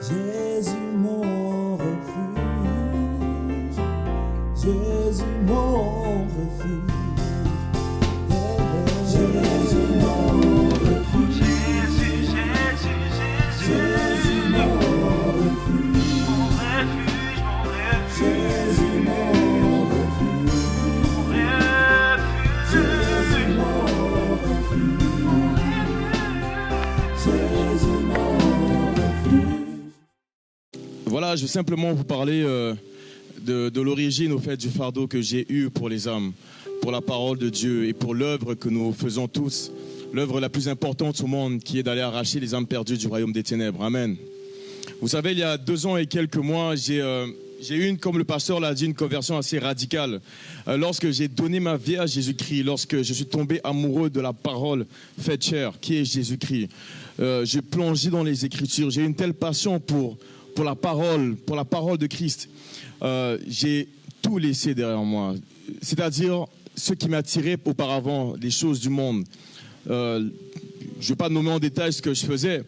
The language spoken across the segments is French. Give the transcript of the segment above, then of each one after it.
Jésus mon refuge, Jésus mon refuge, Jésus mon refuge, Jésus mon refuge, Jésus mon refuge, Jésus mon refuge, Jésus mon refuge. Voilà, je vais simplement vous parler de l'origine au fait du fardeau que j'ai eu pour les âmes, pour la parole de Dieu et pour l'œuvre que nous faisons tous, l'œuvre la plus importante au monde qui est d'aller arracher les âmes perdues du royaume des ténèbres. Amen. Vous savez, il y a 2 ans et quelques mois, j'ai eu, comme le pasteur l'a dit, une conversion assez radicale. Lorsque j'ai donné ma vie à Jésus-Christ, lorsque je suis tombé amoureux de la parole faite chair, qui est Jésus-Christ, j'ai plongé dans les Écritures. J'ai eu une telle passion pour la parole de Christ. J'ai tout laissé derrière moi. C'est-à-dire ce qui m'attirait auparavant, les choses du monde. Je ne vais pas nommer en détail ce que je faisais,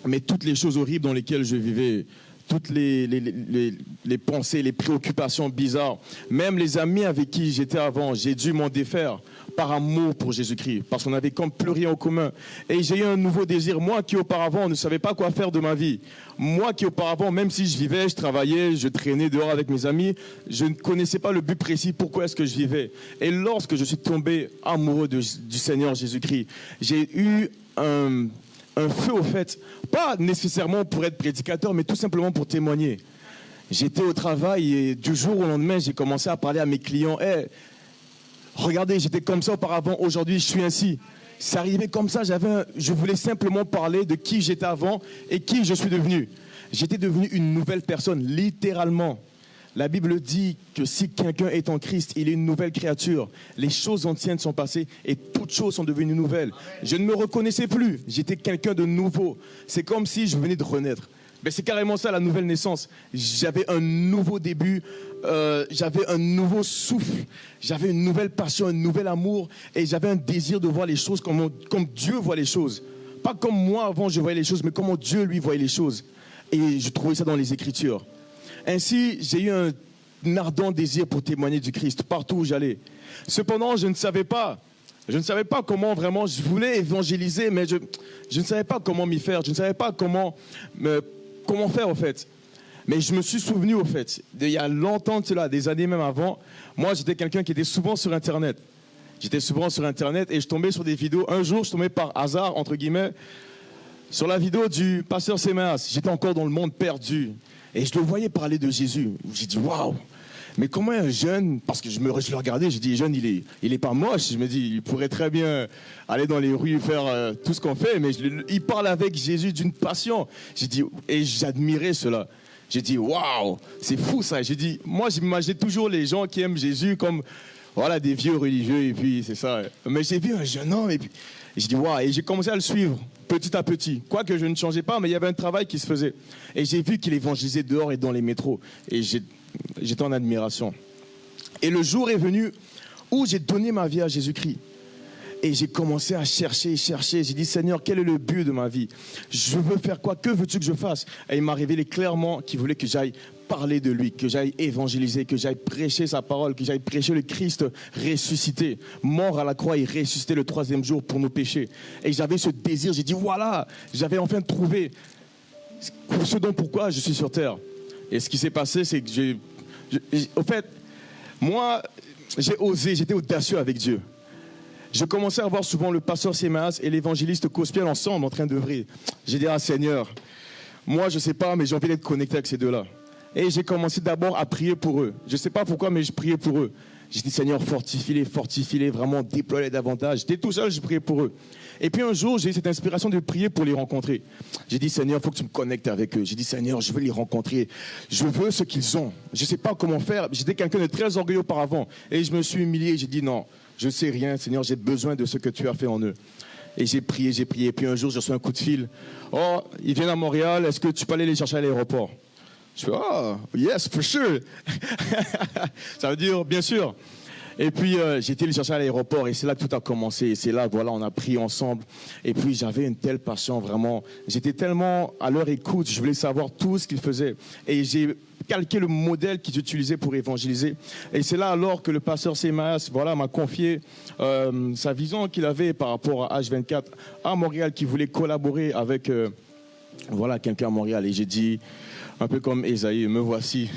mais toutes les choses horribles dans lesquelles je vivais, toutes les pensées, les préoccupations bizarres, même les amis avec qui j'étais avant, j'ai dû m'en défaire par amour pour Jésus-Christ, parce qu'on n'avait comme plus rien en commun. Et j'ai eu un nouveau désir, moi qui auparavant ne savais pas quoi faire de ma vie, moi qui auparavant, même si je vivais, je travaillais, je traînais dehors avec mes amis, je ne connaissais pas le but précis, pourquoi est-ce que je vivais. Et lorsque je suis tombé amoureux du Seigneur Jésus-Christ, j'ai eu un feu au fait, pas nécessairement pour être prédicateur, mais tout simplement pour témoigner. J'étais au travail et du jour au lendemain, j'ai commencé à parler à mes clients. Hey, regardez, j'étais comme ça auparavant, aujourd'hui je suis ainsi. C'est arrivé comme ça, je voulais simplement parler de qui j'étais avant et qui je suis devenu. J'étais devenu une nouvelle personne, littéralement. La Bible dit que si quelqu'un est en Christ, il est une nouvelle créature. Les choses anciennes sont passées et toutes choses sont devenues nouvelles. Je ne me reconnaissais plus. J'étais quelqu'un de nouveau. C'est comme si je venais de renaître. Mais c'est carrément ça la nouvelle naissance. J'avais un nouveau début, j'avais un nouveau souffle, j'avais une nouvelle passion, un nouvel amour et j'avais un désir de voir les choses comme Dieu voit les choses. Pas comme moi avant je voyais les choses, mais comment Dieu lui voyait les choses. Et je trouvais ça dans les Écritures. Ainsi, j'ai eu un ardent désir pour témoigner du Christ partout où j'allais. Cependant, je ne savais pas comment vraiment, je voulais évangéliser, mais je ne savais pas comment m'y faire, je ne savais pas comment faire au fait. Mais je me suis souvenu au fait, il y a longtemps de cela, des années même avant, moi j'étais quelqu'un qui était souvent sur Internet. J'étais souvent sur Internet et je tombais sur des vidéos. Un jour, je tombais par hasard, entre guillemets, sur la vidéo du pasteur Séméas. J'étais encore dans le monde perdu. Et je le voyais parler de Jésus. J'ai dit, waouh, mais comment un jeune, parce que je le regardais, j'ai dit, jeune, il est pas moche. Je me dis, il pourrait très bien aller dans les rues faire tout ce qu'on fait, mais il parle avec Jésus d'une passion. J'ai dit, et j'admirais cela. J'ai dit, waouh, c'est fou ça. J'ai dit, moi, j'imaginais toujours les gens qui aiment Jésus comme, voilà, des vieux religieux, et puis c'est ça. Mais j'ai vu un jeune homme, et puis j'ai dit, waouh, et j'ai commencé à le suivre. Petit à petit, quoique je ne changeais pas, mais il y avait un travail qui se faisait. Et j'ai vu qu'il évangélisait dehors et dans les métros. Et j'étais en admiration. Et le jour est venu où j'ai donné ma vie à Jésus-Christ. Et j'ai commencé à chercher. J'ai dit, Seigneur, quel est le but de ma vie? Je veux faire quoi? Que veux-tu que je fasse? Et il m'a révélé clairement qu'il voulait que j'aille parler de lui, que j'aille évangéliser, que j'aille prêcher sa parole, que j'aille prêcher le Christ ressuscité, mort à la croix et ressuscité le 3e jour pour nos péchés. Et j'avais ce désir, j'ai dit voilà, j'avais enfin trouvé ce dont pourquoi je suis sur terre. Et ce qui s'est passé, c'est que au fait, moi, j'ai osé, j'étais audacieux avec Dieu. Je commençais à voir souvent le pasteur Séméas et l'évangéliste Cospiel ensemble en train d'œuvrer. J'ai dit, ah Seigneur, moi je ne sais pas, mais j'ai envie d'être connecté avec ces deux-là. Et j'ai commencé d'abord à prier pour eux. Je ne sais pas pourquoi, mais je priais pour eux. J'ai dit, Seigneur, fortifie-les, vraiment déploie-les davantage. J'étais tout seul, je priais pour eux. Et puis un jour, j'ai eu cette inspiration de prier pour les rencontrer. J'ai dit, Seigneur, il faut que tu me connectes avec eux. J'ai dit, Seigneur, je veux les rencontrer. Je veux ce qu'ils ont. Je ne sais pas comment faire. J'étais quelqu'un de très orgueilleux auparavant. Et je me suis humilié. J'ai dit, non, je ne sais rien, Seigneur, j'ai besoin de ce que tu as fait en eux. Et j'ai prié. Et puis un jour, j'ai reçu un coup de fil. Oh, ils viennent à Montréal, est-ce que tu peux aller les chercher à l'aéroport? Je fais, oh, yes, for sure. Ça veut dire, bien sûr. Et puis, j'ai été le chercher à l'aéroport et c'est là que tout a commencé. Et c'est là, voilà, on a prié ensemble. Et puis, j'avais une telle passion, vraiment. J'étais tellement à leur écoute, je voulais savoir tout ce qu'ils faisaient. Et j'ai calqué le modèle qu'ils utilisaient pour évangéliser. Et c'est là alors que le pasteur Semas, voilà, m'a confié sa vision qu'il avait par rapport à H24 à Montréal, qui voulait collaborer avec voilà, quelqu'un à Montréal. Et j'ai dit, un peu comme Esaïe, me voici,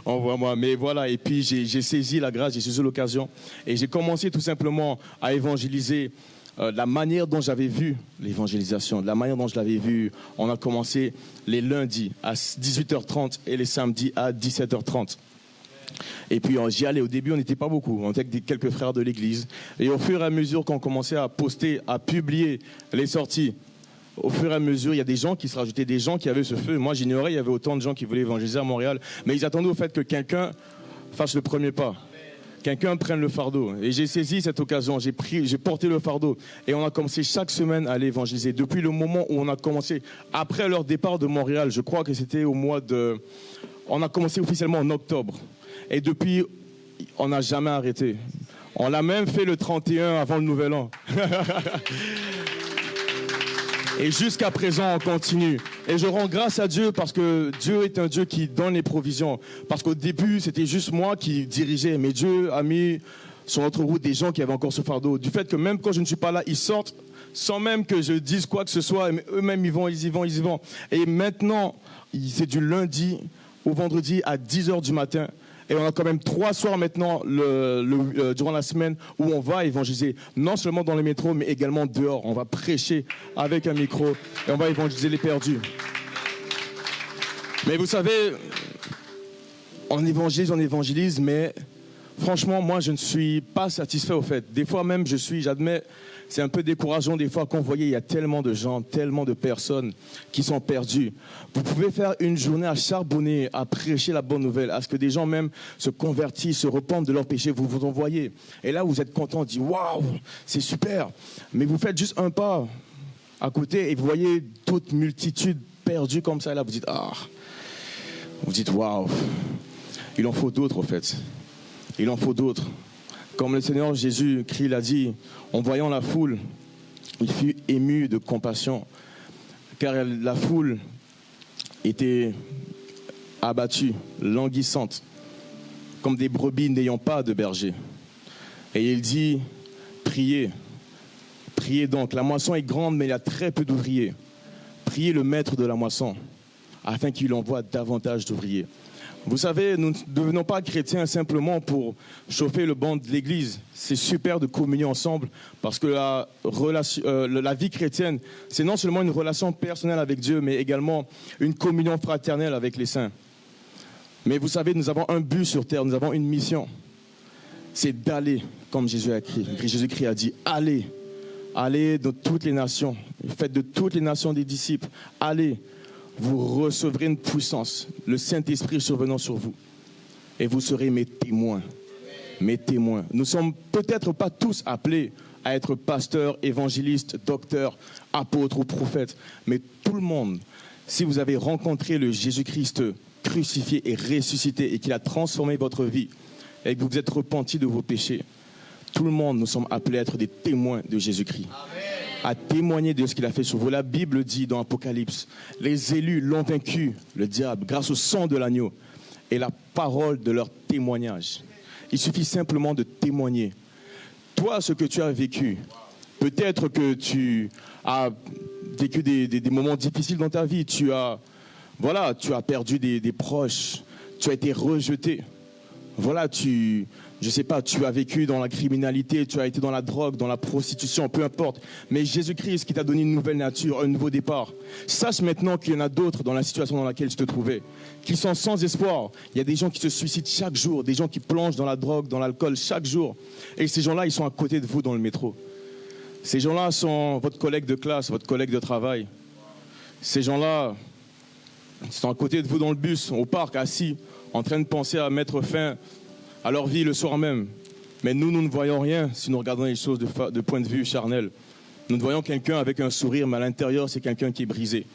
envoie-moi. Mais voilà, et puis j'ai saisi la grâce, j'ai saisi l'occasion. Et j'ai commencé tout simplement à évangéliser la manière dont j'avais vu l'évangélisation, de la manière dont je l'avais vu. On a commencé les lundis à 18h30 et les samedis à 17h30. Et puis j'y allais. Au début, on n'était pas beaucoup, on était avec quelques frères de l'église. Et au fur et à mesure qu'on commençait à poster, à publier les sorties, au fur et à mesure, il y a des gens qui se rajoutaient, des gens qui avaient ce feu. Moi, j'ignorais, il y avait autant de gens qui voulaient évangéliser à Montréal, mais ils attendaient au fait que quelqu'un fasse le premier pas. Quelqu'un prenne le fardeau. Et j'ai saisi cette occasion, j'ai porté le fardeau. Et on a commencé chaque semaine à aller évangéliser. Depuis le moment où on a commencé, après leur départ de Montréal, je crois que c'était au mois de... On a commencé officiellement en octobre. Et depuis, on n'a jamais arrêté. On l'a même fait le 31 avant le Nouvel An. Et jusqu'à présent, on continue. Et je rends grâce à Dieu parce que Dieu est un Dieu qui donne les provisions. Parce qu'au début, c'était juste moi qui dirigeais. Mais Dieu a mis sur notre route des gens qui avaient encore ce fardeau. Du fait que même quand je ne suis pas là, ils sortent sans même que je dise quoi que ce soit. Eux-mêmes, ils y vont. Et maintenant, c'est du lundi au vendredi à 10h du matin. Et on a quand même 3 soirs maintenant durant la semaine où on va évangéliser, non seulement dans les métros, mais également dehors. On va prêcher avec un micro et on va évangéliser les perdus. Mais vous savez, on évangélise, mais franchement, moi, je ne suis pas satisfait au fait. Des fois même, j'admets, c'est un peu décourageant des fois qu'on voyait, il y a tellement de gens, tellement de personnes qui sont perdues. Vous pouvez faire une journée à charbonner, à prêcher la bonne nouvelle, à ce que des gens même se convertissent, se repentent de leurs péchés, vous vous envoyez. Et là, vous êtes content, vous dites, waouh, c'est super. Mais vous faites juste un pas à côté et vous voyez toute multitude perdue comme ça. Et là, vous dites, waouh, il en faut d'autres au fait. Il en faut d'autres. Comme le Seigneur Jésus-Christ l'a dit, en voyant la foule, il fut ému de compassion, car la foule était abattue, languissante, comme des brebis n'ayant pas de berger. Et il dit, priez, priez donc. La moisson est grande, mais il y a très peu d'ouvriers. Priez le maître de la moisson, afin qu'il envoie davantage d'ouvriers. Vous savez, nous ne devenons pas chrétiens simplement pour chauffer le banc de l'église. C'est super de communier ensemble parce que la vie chrétienne, c'est non seulement une relation personnelle avec Dieu, mais également une communion fraternelle avec les saints. Mais vous savez, nous avons un but sur terre, nous avons une mission. C'est d'aller, comme Jésus-Christ a dit, allez dans toutes les nations, faites de toutes les nations des disciples, allez. Vous recevrez une puissance, le Saint-Esprit survenant sur vous. Et vous serez mes témoins. Mes témoins. Nous ne sommes peut-être pas tous appelés à être pasteurs, évangélistes, docteurs, apôtres ou prophètes. Mais tout le monde, si vous avez rencontré le Jésus-Christ crucifié et ressuscité et qu'il a transformé votre vie et que vous vous êtes repentis de vos péchés, tout le monde, nous sommes appelés à être des témoins de Jésus-Christ. Amen. À témoigner de ce qu'il a fait sur vous. La Bible dit dans Apocalypse, les élus l'ont vaincu, le diable, grâce au sang de l'agneau et la parole de leur témoignage. Il suffit simplement de témoigner. Toi, ce que tu as vécu, peut-être que tu as vécu des moments difficiles dans ta vie, tu as perdu des proches, tu as été rejeté. Voilà, tu as vécu dans la criminalité, tu as été dans la drogue, dans la prostitution, peu importe. Mais Jésus-Christ qui t'a donné une nouvelle nature, un nouveau départ. Sache maintenant qu'il y en a d'autres dans la situation dans laquelle tu te trouvais, qui sont sans espoir. Il y a des gens qui se suicident chaque jour, des gens qui plongent dans la drogue, dans l'alcool chaque jour. Et ces gens-là, ils sont à côté de vous dans le métro. Ces gens-là sont votre collègue de classe, votre collègue de travail. Ces gens-là sont à côté de vous dans le bus, au parc, assis, en train de penser à mettre fin à leur vie le soir même. Mais nous ne voyons rien si nous regardons les choses de point de vue charnel. Nous voyons quelqu'un avec un sourire, mais à l'intérieur, c'est quelqu'un qui est brisé.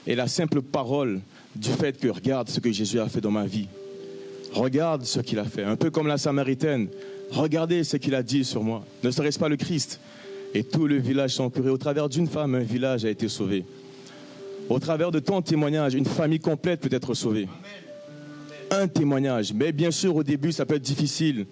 Et la simple parole du fait que regarde ce que Jésus a fait dans ma vie. Regarde ce qu'il a fait. Un peu comme la Samaritaine. Regardez ce qu'il a dit sur moi. Ne serait-ce pas le Christ? Et tout le village s'en courait. Au travers d'une femme, un village a été sauvé. Au travers de ton témoignage, une famille complète peut être sauvée. Un témoignage. Mais bien sûr, au début, ça peut être difficile.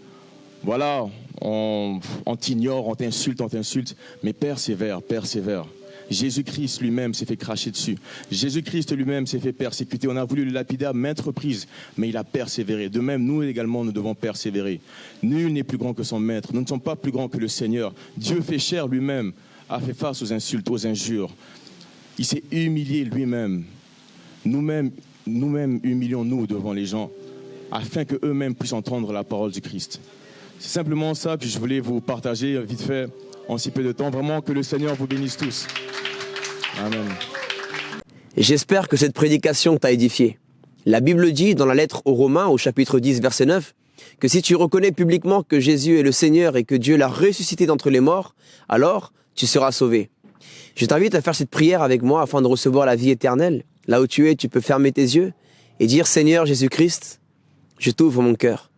Voilà, on t'ignore, on t'insulte. Mais persévère, persévère. Jésus-Christ lui-même s'est fait cracher dessus. Jésus-Christ lui-même s'est fait persécuter. On a voulu le lapider à maintes reprises, mais il a persévéré. De même, nous également, nous devons persévérer. Nul n'est plus grand que son maître. Nous ne sommes pas plus grands que le Seigneur. Dieu fait chair lui-même, a fait face aux insultes, aux injures. Il s'est humilié lui-même. Nous-mêmes humilions-nous devant les gens, afin qu'eux-mêmes puissent entendre la parole du Christ. C'est simplement ça que je voulais vous partager vite fait, en si peu de temps. Vraiment que le Seigneur vous bénisse tous. Amen. J'espère que cette prédication t'a édifié. La Bible dit dans la lettre aux Romains, au chapitre 10, verset 9, que si tu reconnais publiquement que Jésus est le Seigneur et que Dieu l'a ressuscité d'entre les morts, alors tu seras sauvé. Je t'invite à faire cette prière avec moi afin de recevoir la vie éternelle. Là où tu es, tu peux fermer tes yeux et dire « Seigneur Jésus-Christ, je t'ouvre mon cœur.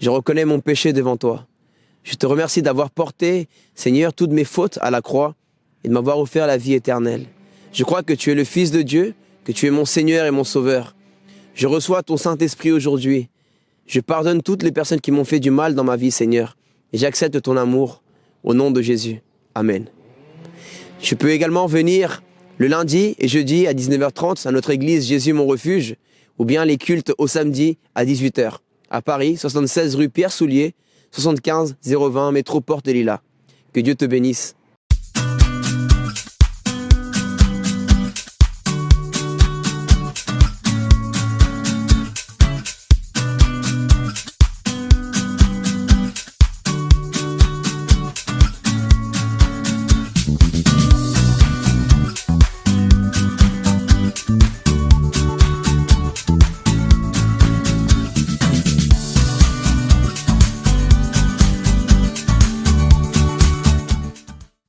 Je reconnais mon péché devant toi. Je te remercie d'avoir porté, Seigneur, toutes mes fautes à la croix et de m'avoir offert la vie éternelle. Je crois que tu es le Fils de Dieu, que tu es mon Seigneur et mon Sauveur. Je reçois ton Saint-Esprit aujourd'hui. Je pardonne toutes les personnes qui m'ont fait du mal dans ma vie, Seigneur. Et j'accepte ton amour au nom de Jésus. Amen. Je peux également venir le lundi et jeudi à 19h30 à notre église Jésus mon refuge, ou bien les cultes au samedi à 18h. À Paris, 76 rue Pierre Soulier, 75 020 métro Porte des Lilas. Que Dieu te bénisse.